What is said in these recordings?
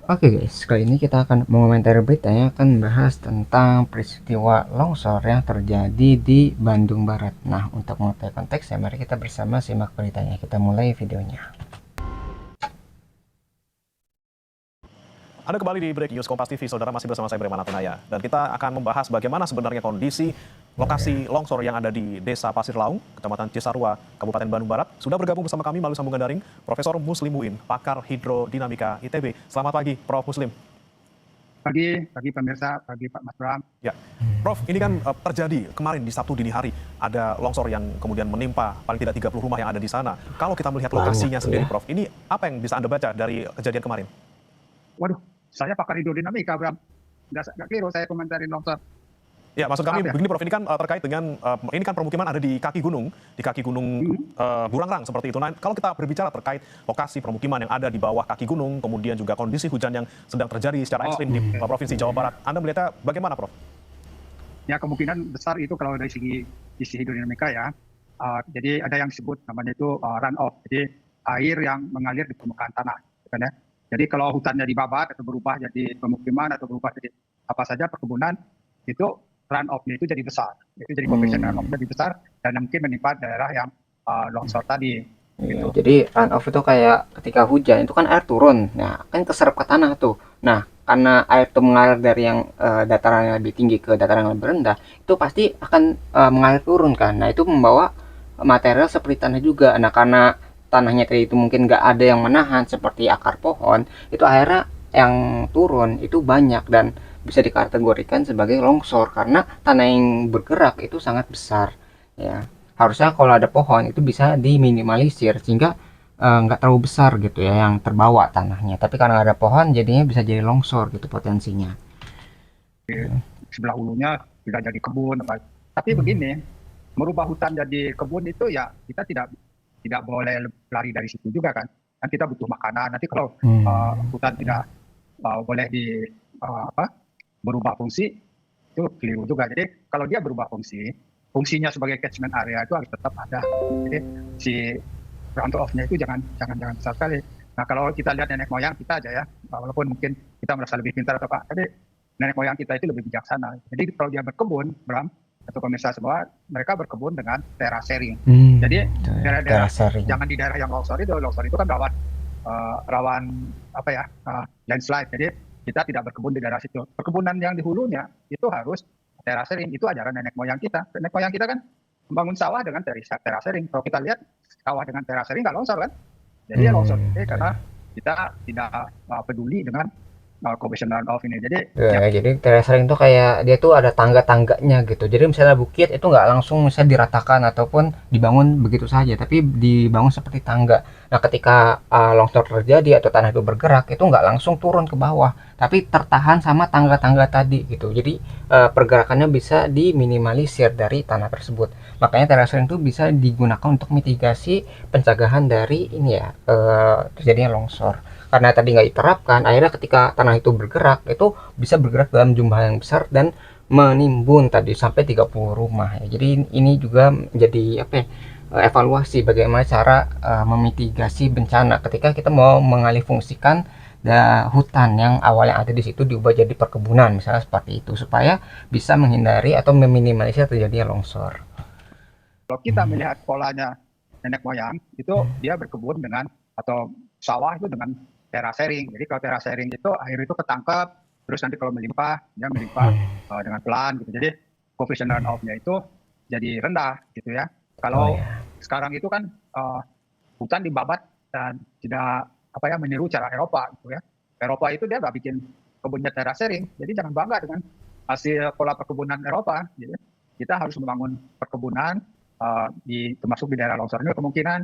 Oke guys, kali ini kita akan mengomentari berita yang akan membahas tentang peristiwa longsor yang terjadi di Bandung Barat. Nah, untuk mengetahui konteksnya, mari kita bersama simak beritanya. Kita mulai videonya. Anda kembali di Breaking News Kompas TV, saudara, masih bersama saya Breman Atunaya. Dan kita akan membahas bagaimana sebenarnya kondisi lokasi longsor yang ada di Desa Pasir Laung, Kecamatan Cisarua, Kabupaten Bandung Barat. Sudah bergabung bersama kami melalui sambungan daring, Profesor Muslim Muin, pakar hidrodinamika ITB. Selamat pagi, Prof. Muslim. Pagi pemirsa, pagi Pak Mas Bram. Ya, Prof, ini kan terjadi kemarin di Sabtu dini hari, ada longsor yang kemudian menimpa paling tidak 30 rumah yang ada di sana. Kalau kita melihat lokasinya sendiri, Prof, ini apa yang bisa Anda baca dari kejadian kemarin? Waduh, saya pakar hidrodinamika, Bram. Nggak keliru saya komentarin longsor. Ya, maksud kami Maaf ya. begini, Prof, ini kan terkait dengan ini kan permukiman ada di kaki gunung Burangrang seperti itu. Nah, kalau kita berbicara terkait lokasi permukiman yang ada di bawah kaki gunung, kemudian juga kondisi hujan yang sedang terjadi secara ekstrim di Provinsi Jawa Barat, Anda melihatnya bagaimana, Prof? Ya, kemungkinan besar itu kalau dari sisi hidrodinamika ya. Jadi ada yang disebut namanya itu runoff. Jadi air yang mengalir di permukaan tanah, kan ya. Jadi kalau hutannya dibabat atau berubah jadi pemukiman atau berubah jadi apa saja perkebunan, itu runoff-nya itu jadi besar. Itu jadi koefisien runoff-nya lebih besar dan mungkin menimpa daerah yang longsor tadi. Iya, Gitu. jadi runoff itu kayak ketika hujan itu kan air turun, nah kan keserap ke tanah tuh. Nah, karena air itu mengalir dari yang dataran yang lebih tinggi ke dataran yang lebih rendah, itu pasti akan mengalir turun kan. Nah, itu membawa material seperti tanah juga. Nah, karena tanahnya tadi itu mungkin nggak ada yang menahan seperti akar pohon, itu akhirnya yang turun itu banyak dan bisa dikategorikan sebagai longsor karena tanah yang bergerak itu sangat besar. Ya, harusnya kalau ada pohon itu bisa diminimalisir sehingga nggak terlalu besar gitu ya yang terbawa tanahnya, tapi karena ada pohon jadinya bisa jadi longsor gitu potensinya. Sebelah hulunya tidak jadi kebun apa. Tapi begini, merubah hutan jadi kebun itu ya kita tidak boleh lari dari situ juga kan. Kan kita butuh makanan. Nanti kalau hutan tidak boleh berubah fungsi itu keliru juga. Jadi kalau dia berubah fungsinya sebagai catchment area itu harus tetap ada. Jadi si round off-nya itu jangan besar sekali. Nah, kalau kita lihat nenek moyang kita aja ya, walaupun mungkin kita merasa lebih pintar atau apa, tapi nenek moyang kita itu lebih bijaksana. Jadi kalau dia berkebun, Bram, atau pemirsa semua, mereka berkebun dengan terasering. Jadi daerah-daerah, jangan di daerah yang longsor itu kan rawan apa ya, landslide. Jadi kita tidak berkebun di daerah situ. Perkebunan yang di hulunya itu harus terasering. Itu ajaran nenek moyang kita. Nenek moyang kita kan membangun sawah dengan terasering. Kalau kita lihat sawah dengan terasering nggak longsor kan? Jadi ya longsor karena kita tidak peduli dengan coefficient runoff ini. Jadi ya. Jadi terasering tuh kayak dia tuh ada tangga-tangganya gitu. Jadi misalnya bukit itu nggak langsung misalnya diratakan ataupun dibangun begitu saja, tapi dibangun seperti tangga. Nah, ketika longsor terjadi atau tanah itu bergerak, itu nggak langsung turun ke bawah, tapi tertahan sama tangga-tangga tadi gitu. Jadi pergerakannya bisa diminimalisir dari tanah tersebut. Makanya terasering itu bisa digunakan untuk mitigasi pencegahan dari ini ya terjadinya longsor. Karena tadi nggak diterapkan, akhirnya ketika tanah itu bergerak itu bisa bergerak dalam jumlah yang besar dan menimbun tadi sampai 30 rumah ya. Jadi ini juga menjadi apa ya, evaluasi bagaimana cara memitigasi bencana ketika kita mau mengalihfungsikan hutan yang awalnya ada di situ diubah jadi perkebunan misalnya seperti itu supaya bisa menghindari atau meminimalisir terjadinya longsor. Kalau kita melihat polanya nenek moyang itu dia berkebun dengan atau sawah itu dengan terasering. Jadi kalau terasering itu air itu ketangkep, terus nanti kalau melimpah dia melimpah dengan pelan gitu. Jadi coefficient runoff-nya itu jadi rendah gitu ya. Kalau sekarang itu kan hutan dibabat dan tidak apa ya meniru cara Eropa gitu ya. Eropa itu dia nggak bikin kebunnya terasering. Jadi jangan bangga dengan hasil pola perkebunan Eropa. Gitu. Kita harus membangun perkebunan termasuk di daerah longsor ini kemungkinan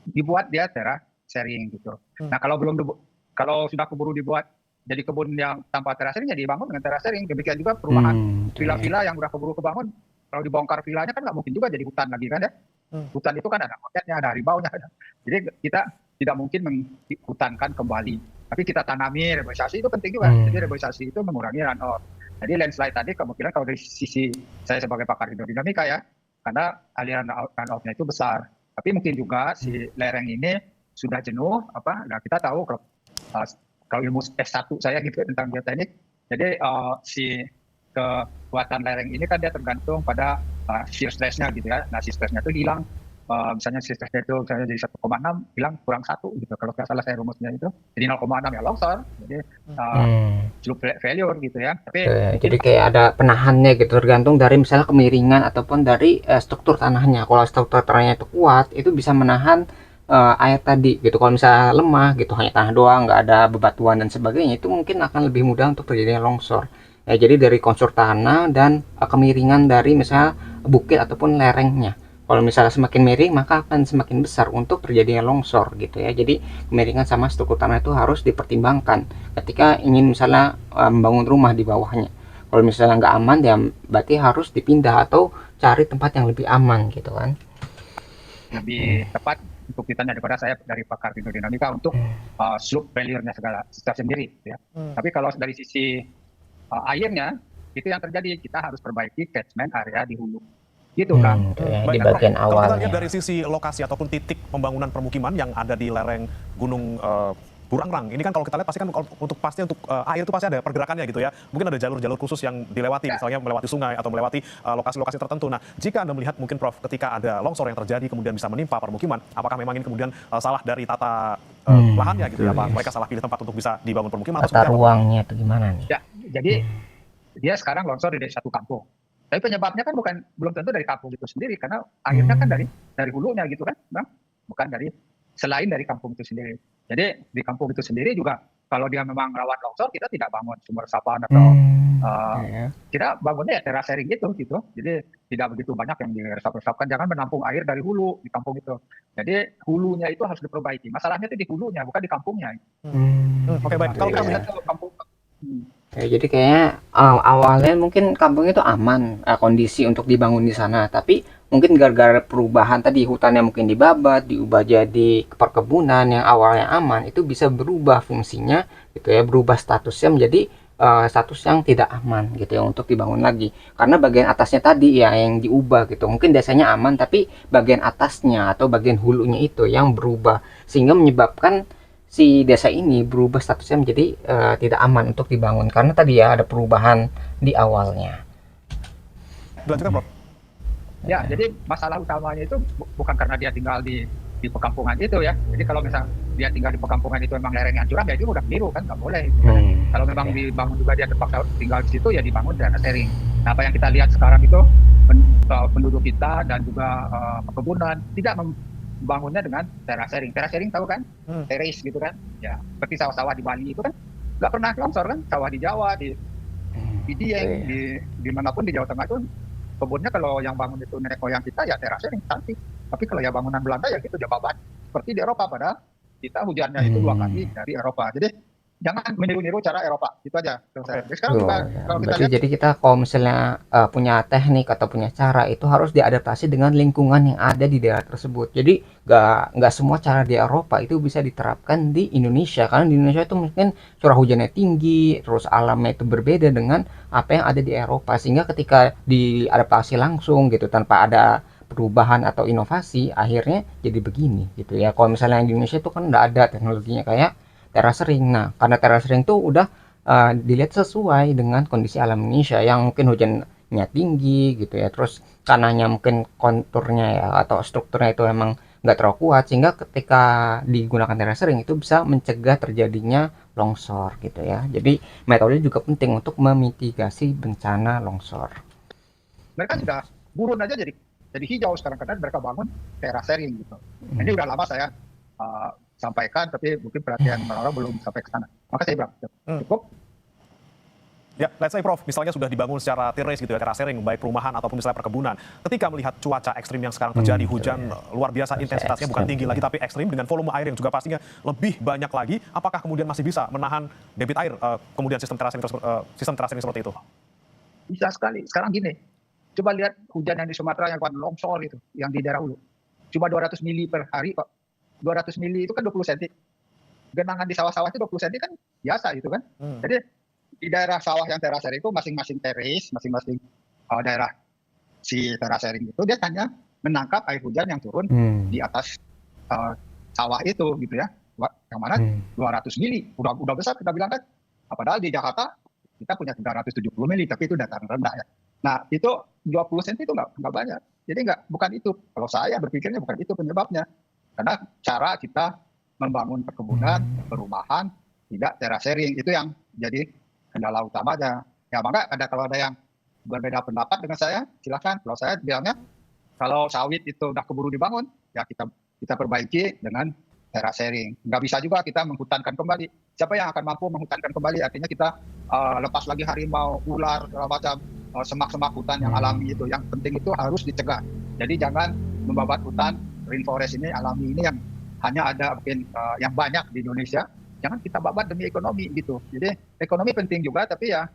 dibuat dia terasering gitu. Nah kalau sudah keburu dibuat jadi kebun yang tanpa terasering ya dibangun dengan terasering. Demikian juga perumahan villa-villa yang udah keburu kebangun, kalau dibongkar villanya kan nggak mungkin juga jadi hutan lagi kan ya. Hutan itu kan ada monyetnya, ada harimaunya. Jadi kita tidak mungkin menghutankan kembali. Tapi kita tanami reboisasi itu penting juga. Jadi reboisasi itu mengurangi runoff. Jadi landslide tadi kemungkinan kalau dari sisi saya sebagai pakar hidrodinamika ya, karena aliran runoff-nya itu besar. Tapi mungkin juga si lereng ini sudah jenuh, nah kita tahu kalau kalau ilmu S1 saya gitu tentang geoteknik. Jadi si kekuatan lereng ini kan dia tergantung pada shear stress-nya gitu ya. Nah, shear stress-nya itu hilang, misalnya shear stress-nya itu misalnya jadi 1,6, hilang kurang 1 gitu. Kalau nggak salah saya rumusnya itu jadi 0,6 ya longsor. Jadi slope failure gitu ya. Tapi mungkin Jadi kayak ada penahannya gitu, tergantung dari misalnya kemiringan ataupun dari struktur tanahnya. Kalau struktur tanahnya itu kuat, itu bisa menahan air tadi gitu. Kalau misalnya lemah gitu, hanya tanah doang, nggak ada bebatuan dan sebagainya, itu mungkin akan lebih mudah untuk terjadinya longsor. Ya, jadi dari kontur tanah dan kemiringan dari misalnya bukit ataupun lerengnya. Kalau misalnya semakin miring, maka akan semakin besar untuk terjadinya longsor gitu ya. Jadi kemiringan sama struktur tanah itu harus dipertimbangkan ketika ingin misalnya membangun rumah di bawahnya. Kalau misalnya nggak aman ya berarti harus dipindah atau cari tempat yang lebih aman gitu kan. lebih tepat untuk ditanya daripada saya dari pakar hidrodinamika untuk slope failure-nya segala secara sendiri gitu ya. Tapi kalau dari sisi airnya itu yang terjadi, kita harus perbaiki catchment area di hulu gitu kan. Ya, di Baik, bagian kalau kita lihat awalnya. dari sisi lokasi ataupun titik pembangunan permukiman yang ada di lereng Gunung Burangrang, ini kan kalau kita lihat pasti kan untuk pasti untuk air itu pasti ada pergerakannya gitu ya. Mungkin ada jalur-jalur khusus yang dilewati, misalnya melewati sungai atau melewati lokasi-lokasi tertentu. Nah, jika Anda melihat mungkin Prof, ketika ada longsor yang terjadi kemudian bisa menimpa permukiman, apakah memang ini kemudian salah dari tata lahannya gitu ya? Apa mereka salah pilih tempat untuk bisa dibangun permukiman atau Tata seperti apa? ruangnya itu gimana nih? Ya, jadi dia sekarang longsor di satu kampung. Tapi penyebabnya kan belum tentu dari kampung itu sendiri, karena airnya kan dari hulunya gitu kan, Bang. Bukan selain dari kampung itu sendiri. Jadi di kampung itu sendiri juga kalau dia memang rawan longsor, kita tidak bangun sumur resapan atau kita bangunnya ya terasering gitu. Jadi tidak begitu banyak yang diresap-resapkan. Jangan menampung air dari hulu di kampung itu. Jadi hulunya itu harus diperbaiki. Masalahnya itu di hulunya, bukan di kampungnya. Oke, baik. Kalau kita melihat kampung, Ya, jadi kayaknya awalnya mungkin kampung itu aman kondisi untuk dibangun di sana, tapi mungkin gara-gara perubahan tadi hutannya mungkin dibabat, diubah jadi perkebunan yang awalnya aman, itu bisa berubah fungsinya gitu ya, berubah statusnya menjadi status yang tidak aman gitu ya untuk dibangun lagi. Karena bagian atasnya tadi ya yang diubah gitu. Mungkin desanya aman tapi bagian atasnya atau bagian hulunya itu yang berubah sehingga menyebabkan si desa ini berubah statusnya menjadi tidak aman untuk dibangun karena tadi ya ada perubahan di awalnya. dilanjutkan Prof. ya, jadi masalah utamanya itu bukan karena dia tinggal di pekampungan itu ya. Jadi kalau misal dia tinggal di pekampungan itu memang lerengnya curam, ya itu udah keliru kan, nggak boleh. Kalau memang dibangun juga dia terpaksa tinggal di situ, ya dibangun daerah sharing. Nah, apa yang kita lihat sekarang itu penduduk kita dan juga perkebunan tidak membangunnya dengan daerah sharing. Daerah sharing tahu kan? Terrace gitu kan? Ya, seperti sawah-sawah di Bali itu kan nggak pernah longsor kan? Sawah di Jawa, di Dieng, di manapun di Jawa Tengah itu kebunnya kalau yang bangun itu nenek moyang kita ya terasering cantik. Tapi kalau ya bangunan Belanda ya gitu jababan. Seperti di Eropa, padahal kita hujannya itu 2 kali dari Eropa. Jadi jangan meniru-niru cara Eropa. Itu aja. Jadi sekarang Tuh, juga ya. kalau kita Berarti lihat, jadi kita kalau misalnya punya teknik atau punya cara itu harus diadaptasi dengan lingkungan yang ada di daerah tersebut. Jadi nggak semua cara di Eropa itu bisa diterapkan di Indonesia karena di Indonesia itu mungkin curah hujannya tinggi, terus alamnya itu berbeda dengan apa yang ada di Eropa sehingga ketika diadaptasi langsung gitu tanpa ada perubahan atau inovasi akhirnya jadi begini gitu ya. Kalau misalnya di Indonesia itu kan nggak ada teknologinya kayak terasering. Nah, karena terasering tuh udah dilihat sesuai dengan kondisi alam Indonesia yang mungkin hujannya tinggi gitu ya, terus tanahnya mungkin konturnya ya atau strukturnya itu emang nggak terlalu kuat sehingga ketika digunakan terasering itu bisa mencegah terjadinya longsor gitu ya. Jadi metode juga penting untuk memitigasi bencana longsor. mereka sudah gurun aja jadi hijau sekarang karena mereka bangun terasering gitu. Ini udah lama saya sampaikan, tapi mungkin perhatian orang-orang belum sampai ke sana. Maka saya bilang, cukup. Ya, let's say Prof, misalnya sudah dibangun secara terrace gitu ya, terasering, baik perumahan ataupun misalnya perkebunan. Ketika melihat cuaca ekstrim yang sekarang terjadi, hujan luar biasa intensitasnya bukan tinggi lagi tapi ekstrim dengan volume air yang juga pastinya lebih banyak lagi, apakah kemudian masih bisa menahan debit air kemudian sistem terasering seperti itu? Bisa sekali. Sekarang gini, coba lihat hujan yang di Sumatera yang kuat longsor itu, yang di daerah hulu. Cuma 200 mili per hari kok. 200 mili itu kan 20 cm. Genangan di sawah-sawah itu 20 cm kan biasa gitu kan. Jadi di daerah sawah yang terasering itu masing-masing terrace, masing-masing daerah si terasering itu dia hanya menangkap air hujan yang turun di atas sawah itu gitu ya. yang mana 200 mili udah besar kita bilang kan. Padahal di Jakarta kita punya 370 mili, tapi itu dataran rendah ya. Nah itu 20 cm itu nggak banyak. Jadi bukan itu. Kalau saya berpikirnya bukan itu penyebabnya. Karena cara kita membangun perkebunan, perumahan, tidak terasering itu yang jadi kendala utamanya. Ya maka kalau ada yang berbeda pendapat dengan saya, silakan. Kalau saya bilangnya kalau sawit itu udah keburu dibangun, ya kita perbaiki dengan terasering. Nggak bisa juga kita menghutankan kembali. Siapa yang akan mampu menghutankan kembali? Artinya kita lepas lagi harimau, ular, segala macam semak-semak hutan yang alami itu. Yang penting itu harus dicegah. Jadi jangan membabat hutan rainforest ini alami ini yang hanya ada mungkin yang banyak di Indonesia. Jangan kita babat demi ekonomi gitu. Jadi ekonomi penting juga, tapi ya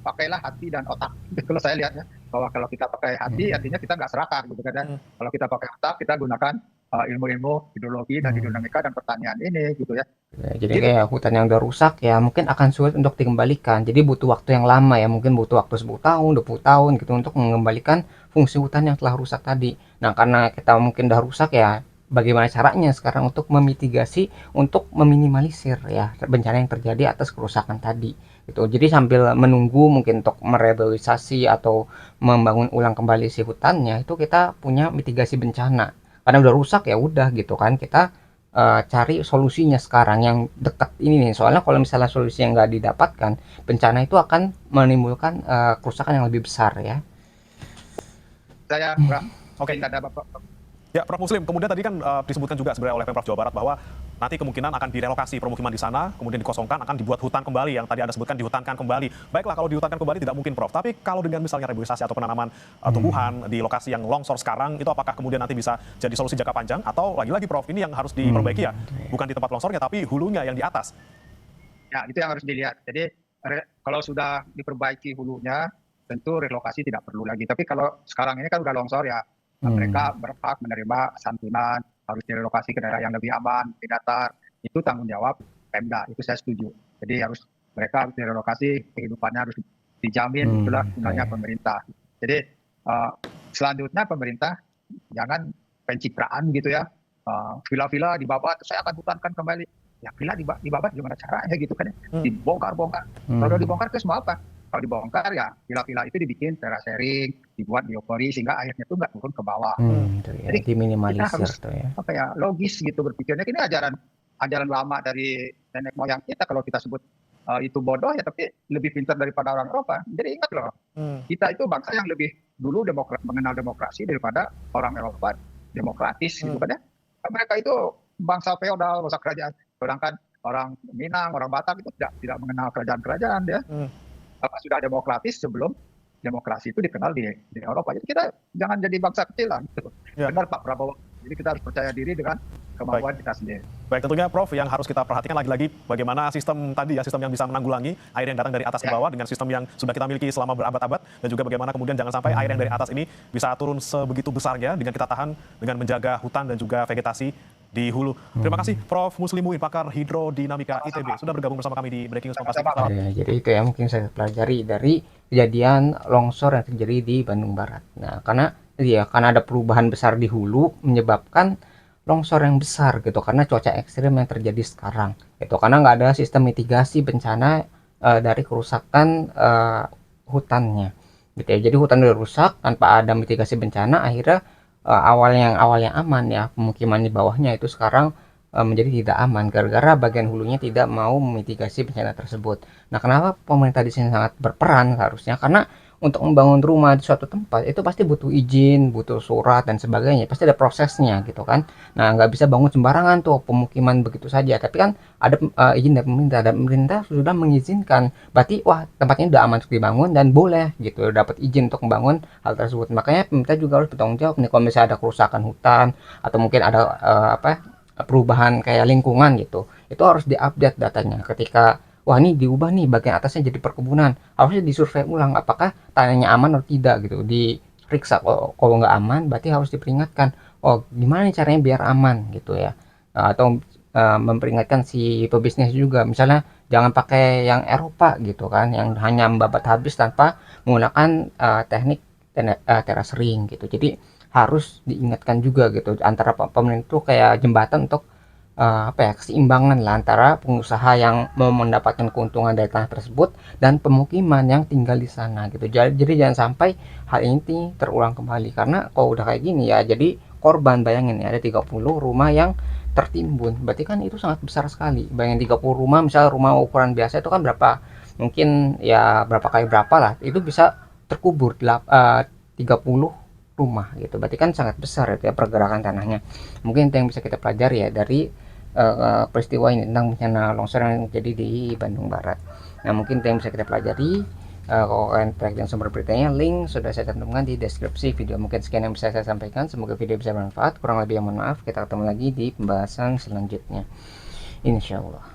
pakailah hati dan otak. Kalau saya lihat ya, bahwa kalau kita pakai hati artinya kita nggak serakah gitu kan. Kalau kita pakai otak, kita gunakan ilmu-ilmu hidrologi dan hidrodinamika dan pertanian ini gitu ya. Jadi kayak hutan yang udah rusak ya mungkin akan sulit untuk dikembalikan. Jadi butuh waktu yang lama ya, mungkin butuh waktu 10 tahun, 20 tahun gitu untuk mengembalikan fungsi hutan yang telah rusak tadi. Nah, karena kita mungkin udah rusak ya, bagaimana caranya sekarang untuk memitigasi, untuk meminimalisir ya bencana yang terjadi atas kerusakan tadi gitu. Jadi sambil menunggu mungkin untuk merehabilitasi atau membangun ulang kembali si hutannya, itu kita punya mitigasi bencana. Karena udah rusak ya udah gitu kan, kita cari solusinya sekarang yang dekat ini nih. Soalnya kalau misalnya solusi yang nggak didapatkan, bencana itu akan menimbulkan kerusakan yang lebih besar ya. Saya Oke. tidak ada Bapak. Ya, Prof. Muslim, kemudian tadi kan disebutkan juga sebenarnya oleh Pemprov Jawa Barat bahwa nanti kemungkinan akan direlokasi permukiman di sana, kemudian dikosongkan, akan dibuat hutan kembali, yang tadi Anda sebutkan dihutankan kembali. Baiklah, kalau dihutankan kembali tidak mungkin, Prof. Tapi kalau dengan misalnya reboisasi atau penanaman tumbuhan di lokasi yang longsor sekarang, itu apakah kemudian nanti bisa jadi solusi jangka panjang? Atau lagi-lagi, Prof, ini yang harus diperbaiki ya, bukan di tempat longsornya, tapi hulunya yang di atas. Ya, itu yang harus dilihat. Jadi kalau sudah diperbaiki hulunya, tentu relokasi tidak perlu lagi. Tapi kalau sekarang ini kan udah longsor ya, mereka berhak menerima santunan, harus direlokasi ke daerah yang lebih aman, lebih datar. Itu tanggung jawab Pemda, itu saya setuju. Jadi mereka harus direlokasi, kehidupannya harus dijamin, itulah gunanya pemerintah. Jadi selanjutnya pemerintah jangan pencitraan gitu ya, villa-villa dibabat, saya akan hutankan kembali. Ya villa dibabat gimana caranya gitu kan ya, dibongkar-bongkar. Kalau dibongkar terus mau apa? Kalau dibongkar ya villa-villa itu dibikin terasering, dibuat biopori sehingga airnya itu nggak turun ke bawah. Jadi diminimalisir kita harus tuh ya. logis gitu berpikirnya. Ini ajaran lama dari nenek moyang kita. Kalau kita sebut itu bodoh ya, tapi lebih pintar daripada orang Eropa. Jadi ingat loh, kita itu bangsa yang lebih dulu mengenal demokrasi daripada orang Eropa demokratis gitu kan ya. Mereka itu bangsa feodal, bangsa kerajaan. Sedangkan orang Minang, orang Batak itu tidak mengenal kerajaan-kerajaan ya. Sudah demokratis sebelum demokrasi itu dikenal di Eropa. Jadi kita jangan jadi bangsa kecil lah. Gitu. Ya. Benar Pak Prabowo. Jadi kita harus percaya diri dengan kemampuan kita sendiri. Baik, tentunya Prof, yang harus kita perhatikan lagi-lagi bagaimana sistem tadi ya, sistem yang bisa menanggulangi air yang datang dari atas ke bawah dengan sistem yang sudah kita miliki selama berabad-abad, dan juga bagaimana kemudian jangan sampai air yang dari atas ini bisa turun sebegitu besarnya dengan kita tahan dengan menjaga hutan dan juga vegetasi di hulu. Terima kasih Prof. Muslimuddin, pakar hidrodinamika ITB, sudah bergabung bersama kami di Breaking News Kompas TV. Ya, jadi itu ya mungkin saya pelajari dari kejadian longsor yang terjadi di Bandung Barat. Nah, karena ada perubahan besar di hulu menyebabkan longsor yang besar gitu, karena cuaca ekstrim yang terjadi sekarang. Itu karena nggak ada sistem mitigasi bencana dari kerusakan hutannya. Gitu ya. Jadi hutan udah rusak tanpa ada mitigasi bencana, akhirnya awalnya aman ya, pemukiman di bawahnya itu sekarang menjadi tidak aman gara-gara bagian hulunya tidak mau memitigasi bencana tersebut. Nah, kenapa pemerintah di sini sangat berperan harusnya? Karena untuk membangun rumah di suatu tempat itu pasti butuh izin, butuh surat dan sebagainya, pasti ada prosesnya gitu kan. Nah, nggak bisa bangun sembarangan tuh pemukiman begitu saja. Tapi kan ada izin dari pemerintah, dan pemerintah sudah mengizinkan. Berarti wah, tempatnya udah aman untuk dibangun dan boleh gitu dapat izin untuk membangun hal tersebut. Makanya pemerintah juga harus bertanggung jawab nih kalau misalnya ada kerusakan hutan atau mungkin ada perubahan kayak lingkungan gitu. Itu harus diupdate datanya. Ketika wah ini diubah nih bagian atasnya jadi perkebunan, harusnya disurvei ulang apakah tanahnya aman atau tidak gitu, diperiksa. Kalau nggak aman berarti harus diperingatkan, oh gimana nih caranya biar aman gitu ya. Atau memperingatkan si pebisnis juga, misalnya jangan pakai yang Eropa gitu kan, yang hanya membabat habis tanpa menggunakan teknik terasering gitu. Jadi harus diingatkan juga gitu, antara pemerintah itu kayak jembatan untuk keseimbangan lah antara pengusaha yang mau mendapatkan keuntungan dari tanah tersebut dan pemukiman yang tinggal di sana gitu. Jadi jangan sampai hal ini terulang kembali, karena kalau udah kayak gini ya jadi korban. Bayangin ya, ada 30 rumah yang tertimbun, berarti kan itu sangat besar sekali. Bayangin 30 rumah, misalnya rumah ukuran biasa itu kan berapa, mungkin ya berapa kali berapa lah, itu bisa terkubur 30 rumah gitu. Berarti kan sangat besar itu ya pergerakan tanahnya. Mungkin itu yang bisa kita pelajari ya dari peristiwa ini tentang bencana longsor yang terjadi di Bandung Barat. Nah, mungkin itu yang bisa kita pelajari. Kalau kalian tertarik dengan sumber beritanya, link sudah saya cantumkan di deskripsi video. Mungkin sekian yang bisa saya sampaikan. Semoga video bisa bermanfaat. Kurang lebih mohon maaf. Kita ketemu lagi di pembahasan selanjutnya, insya Allah.